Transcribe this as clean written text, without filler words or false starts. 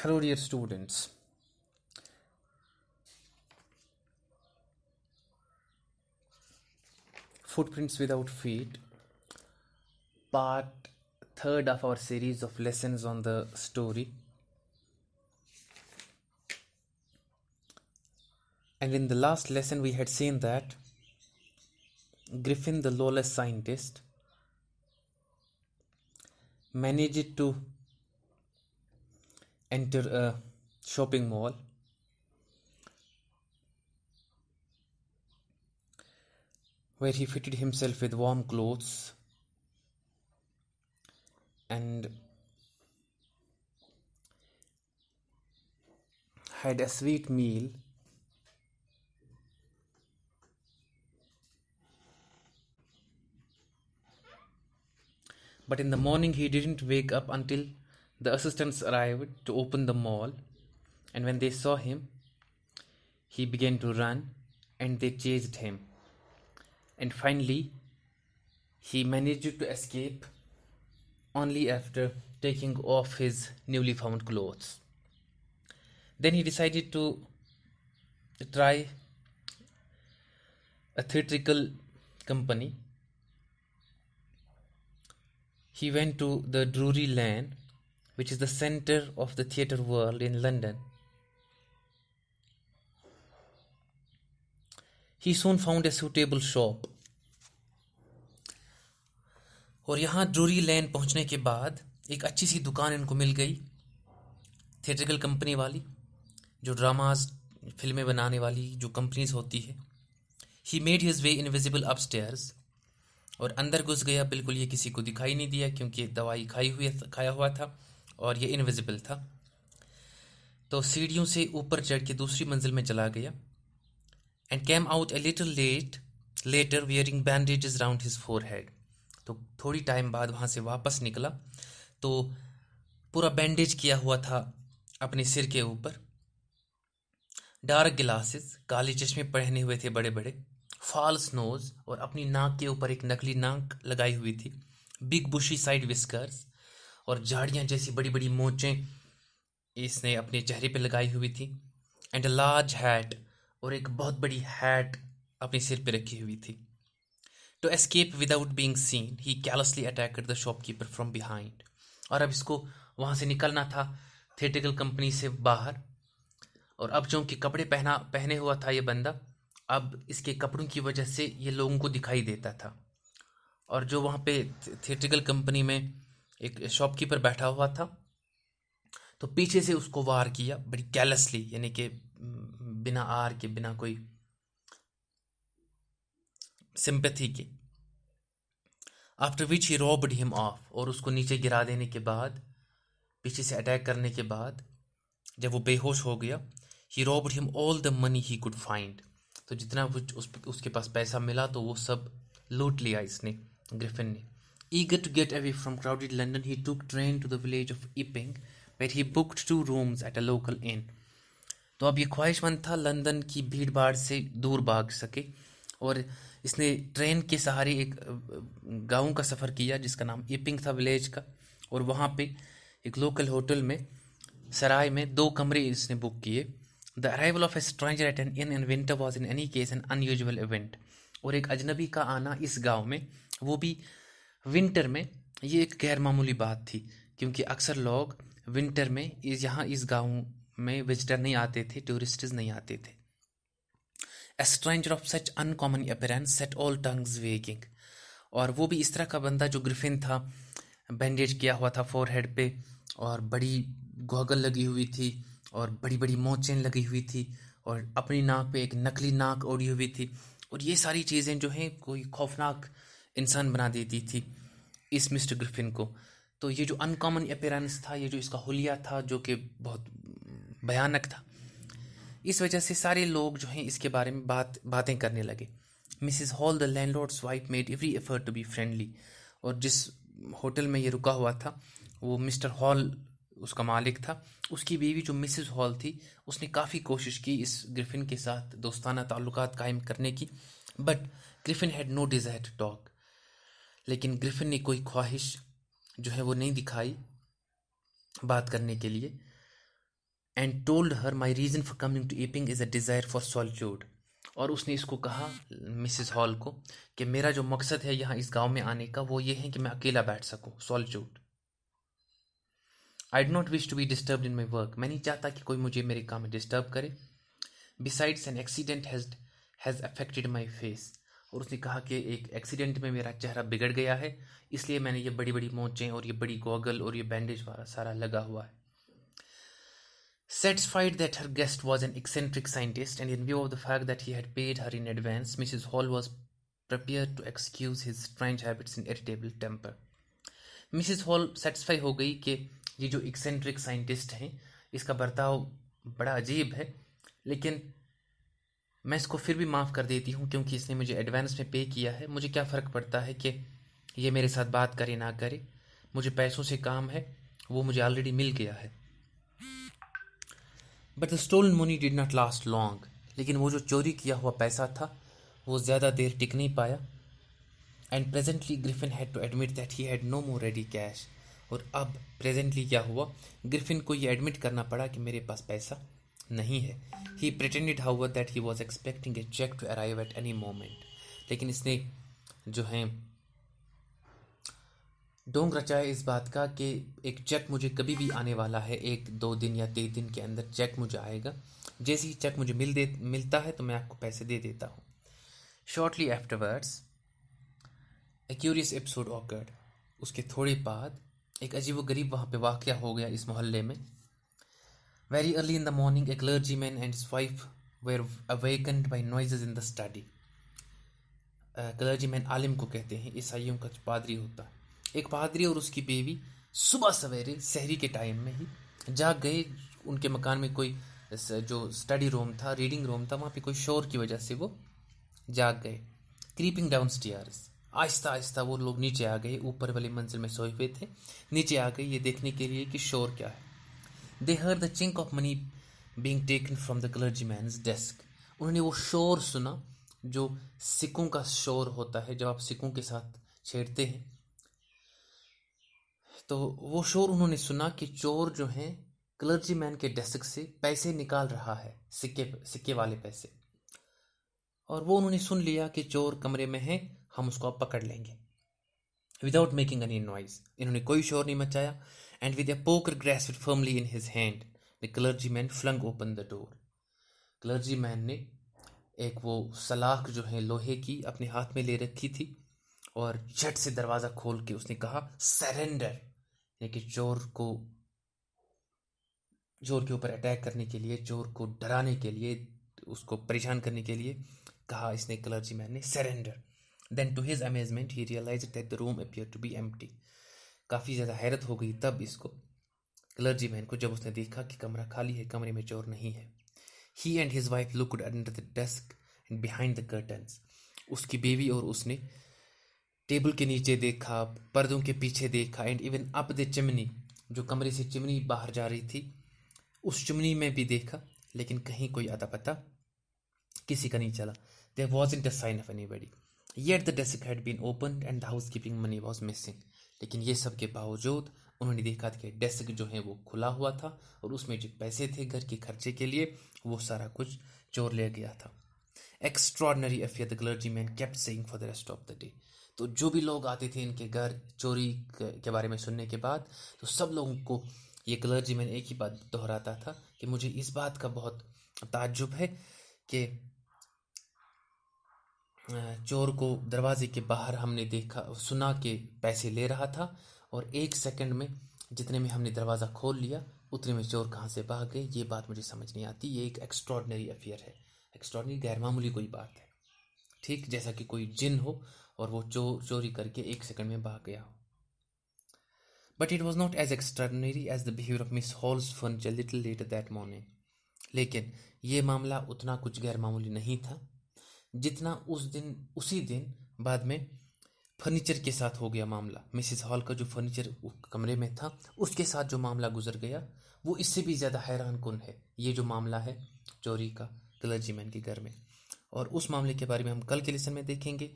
Hello, dear students. Footprints Without Feet, part third of our series of lessons on the story. And in the last lesson, we had seen that Griffin, the lawless scientist, managed to enter a shopping mall where he fitted himself with warm clothes and had a sweet meal. But in the morning, he didn't wake up until the assistants arrived to open the mall. And when they saw him, he began to run and they chased him. And finally, he managed to escape only after taking off his newly found clothes. Then he decided to try a theatrical company. He went to the Drury Lane, which is the center of the theatre world in London. He soon found a suitable shop. और यहाँ Drury लेन पहुँचने के बाद एक अच्छी सी दुकान इनको मिल गई, थिएट्रिकल कंपनी वाली, जो ड्रामाज फिल्में बनाने वाली जो कंपनीज होती है. He made his way invisible upstairs, और अंदर घुस गया. बिल्कुल ये किसी को दिखाई नहीं दिया क्योंकि दवाई खाया हुआ था और ये इनविजिबल था. तो सीढ़ियों से ऊपर चढ़ के दूसरी मंजिल में चला गया. And came out a little letter wearing bandages round his forehead. तो थोड़ी टाइम बाद वहाँ से वापस निकला तो पूरा बैंडेज किया हुआ था अपने सिर के ऊपर. डार्क ग्लासेस, काले चश्मे पहने हुए थे बड़े बड़े. फॉल्स नोज, और अपनी नाक के ऊपर एक नकली नाक लगाई हुई थी. बिग बुशी साइड विस्कर्स, और झाड़ियाँ जैसी बड़ी बड़ी मोचें इसने अपने चेहरे पे लगाई हुई थी. एंड अ लार्ज हैट, और एक बहुत बड़ी हैट अपने सिर पे रखी हुई थी. To escape without being seen, he callously attacked the shopkeeper from behind. और अब इसको वहाँ से निकलना था थिएट्रिकल कंपनी से बाहर. और अब जो कि कपड़े पहने हुआ था ये बंदा, अब इसके कपड़ों की वजह से ये लोगों को दिखाई देता था. और जो वहाँ पे थिएट्रिकल कंपनी में एक शॉपकीपर बैठा हुआ था, तो पीछे से उसको वार किया बड़ी कैलसली, यानी कि बिना आर के, बिना कोई सिंपैथी के. After which he robbed him of, और उसको नीचे गिरा देने के बाद, पीछे से अटैक करने के बाद, जब वो बेहोश हो गया, he robbed him all the money he could find. तो जितना कुछ उसके पास पैसा मिला तो वो सब लूट लिया इसने, ग्रिफिन ने. Eager to get away from crowded London, he took train to the village of Iping, where he booked 2 rooms at a local inn. तो अब ये ख्वाहिशमंद था लंदन की भीड़ भाड़ से दूर भाग सके, और इसने ट्रेन के सहारे एक गांव का सफ़र किया जिसका नाम इपिंग था, विलेज का. और वहाँ पे एक लोकल होटल में, सराय में 2 कमरे इसने बुक किए. The arrival of a stranger at an inn winter was in any case an unusual event. और एक अजनबी का आना इस गांव में, वो भी विंटर में, ये एक गैर मामूली बात थी, क्योंकि अक्सर लोग विंटर में यहाँ इस गाँव में विजिटर नहीं आते थे, टूरिस्ट्स नहीं आते थे. A stranger of such uncommon appearance set all tongues wagging. और वो भी इस तरह का बंदा जो ग्रिफिन था, बैंडेज किया हुआ था फोरहेड पे, और बड़ी गॉगल लगी हुई थी, और बड़ी बड़ी मोचें लगी हुई थी, और अपनी नाक पे एक नकली नाक ओढ़ी हुई थी. और ये सारी चीज़ें जो हैं कोई खौफनाक इंसान बना देती थी इस मिस्टर ग्रिफिन को. तो ये जो अनकॉमन अपीयरेंस था, ये जो इसका हुलिया था, जो कि बहुत भयानक था, इस वजह से सारे लोग जो हैं इसके बारे में बातें करने लगे. Mrs Hall the landlord's wife made every effort to be friendly. और जिस होटल में ये रुका हुआ था, वो मिस्टर हॉल उसका मालिक था. उसकी बीवी जो मिसिस हॉल थी, उसने काफ़ी कोशिश की इस ग्रिफिन के साथ दोस्ताना ताल्लुकात कायम करने की. But Griffin had no desire to talk. लेकिन ग्रिफिन ने कोई ख्वाहिश जो है वो नहीं दिखाई बात करने के लिए. And told her my reason for coming to Iping is a desire for solitude. और उसने इसको कहा, मिसिस हॉल को, कि मेरा जो मकसद है यहाँ इस गांव में आने का वो ये है कि मैं अकेला बैठ सकूं, solitude. I do not wish to be disturb in my work. मैं नहीं चाहता कि कोई मुझे मेरे काम में डिस्टर्ब करे। Besides an accident has affected my face. और उसने कहा कि एक एक्सीडेंट में मेरा चेहरा बिगड़ गया है, इसलिए मैंने ये बड़ी बड़ी मोचें और ये बड़ी गॉगल और ये बैंडेज वाला सारा लगा हुआ है। Satisfied that her guest was an eccentric scientist, and in view of the fact that he had paid her in advance, Mrs. Hall was prepared to excuse his strange habits and irritable temper. Mrs. Hall satisfy हो गई कि ये जो eccentric scientist हैं इसका बर्ताव बड़ा अजीब है, लेकिन मैं इसको फिर भी माफ़ कर देती हूँ क्योंकि इसने मुझे एडवांस में पे किया है। मुझे क्या फ़र्क पड़ता है कि ये मेरे साथ बात करे ना करे, मुझे पैसों से काम है, वो मुझे ऑलरेडी मिल गया है। But the stolen money did not last long. लेकिन वो जो चोरी किया हुआ पैसा था वो ज़्यादा देर टिक नहीं पाया। And presently Griffin had to admit that he had no more ready cash. और अब प्रेजेंटली क्या हुआ, ग्रिफिन को ये एडमिट करना पड़ा कि मेरे पास पैसा नहीं है। He pretended however that he was expecting a cheque to arrive at any moment. लेकिन इसने जो है ढोंग रचाया इस बात का कि एक चेक मुझे कभी भी आने वाला है, 1-2 दिन या 3 दिन के अंदर चेक मुझे आएगा। जैसे ही चेक मुझे मिलता है तो मैं आपको पैसे दे देता हूँ। शॉर्टली आफ्टरवर्ड्स ए क्यूरियस एपिसोड ऑकर्ड। उसके थोड़े बाद एक अजीब व गरीब वहाँ पे वाक़या हो गया इस मोहल्ले में। Very early in the morning a clergyman and his wife were awakened by noises in the study. Clergyman आलिम को कहते हैं, ईसाइयों का पादरी होता है। एक पादरी और उसकी बीवी सुबह सवेरे सहरी के टाइम में ही जाग गए। उनके मकान में कोई जो स्टडी रूम था, रीडिंग रूम था, वहाँ पे कोई शोर की वजह से वो जाग गए। Creeping down stairs, Aahista Aahista वो लोग नीचे आ गए। ऊपर वाली मंजिल में सोए हुए थे, नीचे आ गए ये देखने के लिए कि शोर क्या है। They heard the chink of money being taken from the clergyman's desk. उन्होंने वो शोर सुना जो सिक्कों का शोर होता है जब आप सिक्कों के साथ छेड़ते हैं। तो वो शोर उन्होंने सुना कि चोर जो है क्लर्जीमैन के डेस्क से पैसे निकाल रहा है, सिक्के वाले पैसे। और वो उन्होंने सुन लिया कि चोर कमरे में है, हम उसको अब पकड़ लेंगे। विदाउट मेकिंग एनी नॉइज, इन्होंने कोई शोर नहीं मचाया। And with a poker grasped firmly in his hand the clergyman flung open the door. Clergyman ने एक वो सलाख जो है लोहे की अपने हाथ में ले रखी थी और झट से दरवाज़ा खोल के उसने कहा सरेंडर, यानी कि चोर के ऊपर अटैक करने के लिए, चोर को डराने के लिए, उसको परेशान करने के लिए कहा इसने, क्लर्जीमैन ने, surrender. Then to his amazement he realised that the room appeared to be empty. काफ़ी ज़्यादा हैरत हो गई तब इसको, क्लर्जीमैन को, जब उसने देखा कि कमरा खाली है, कमरे में चोर नहीं है। He and his wife looked under the desk and behind the curtains. उसकी बीवी और उसने टेबल के नीचे देखा, पर्दों के पीछे देखा, and even up the chimney, जो कमरे से चिमनी बाहर जा रही थी उस चिमनी में भी देखा, लेकिन कहीं कोई अता पता किसी का नहीं चला। There wasn't a sign of anybody, yet the desk had been opened and the housekeeping money was missing. लेकिन ये सब के बावजूद उन्होंने देखा कि डेस्क जो है वो खुला हुआ था और उसमें जो पैसे थे घर के खर्चे के लिए वो सारा कुछ चोर ले गया था। Extraordinary affair, the clergyman kept saying for the rest of the day. तो जो भी लोग आते थे इनके घर चोरी के बारे में सुनने के बाद, तो सब लोगों को ये क्लर्जीमैन एक ही बात दोहराता था कि मुझे इस बात का बहुत ताज्जुब है कि चोर को दरवाजे के बाहर हमने देखा, सुना कि पैसे ले रहा था, और 1 सेकंड में जितने में हमने दरवाज़ा खोल लिया उतने में चोर कहाँ से भाग गए, ये बात मुझे समझ नहीं आती। ये एक एक्स्ट्रॉर्डनरी अफेयर है, एक्स्ट्रॉर्डनरी गैरमामूली कोई बात है, ठीक जैसा कि कोई जिन हो और वो चोरी करके 1 सेकंड में भाग गया हो। But it was not as extraordinary as the behaviour of Miss Hall's furniture little later that morning. लेकिन ये मामला उतना कुछ गैरमामूली नहीं था जितना उसी दिन बाद में फर्नीचर के साथ हो गया मामला। मिसिस हॉल का जो फर्नीचर कमरे में था उसके साथ जो मामला गुजर गया वो इससे भी ज़्यादा हैरान कुन है। ये जो मामला है चोरी का क्लर्जीमैन के घर में, और उस मामले के बारे में हम कल के लेसन में देखेंगे।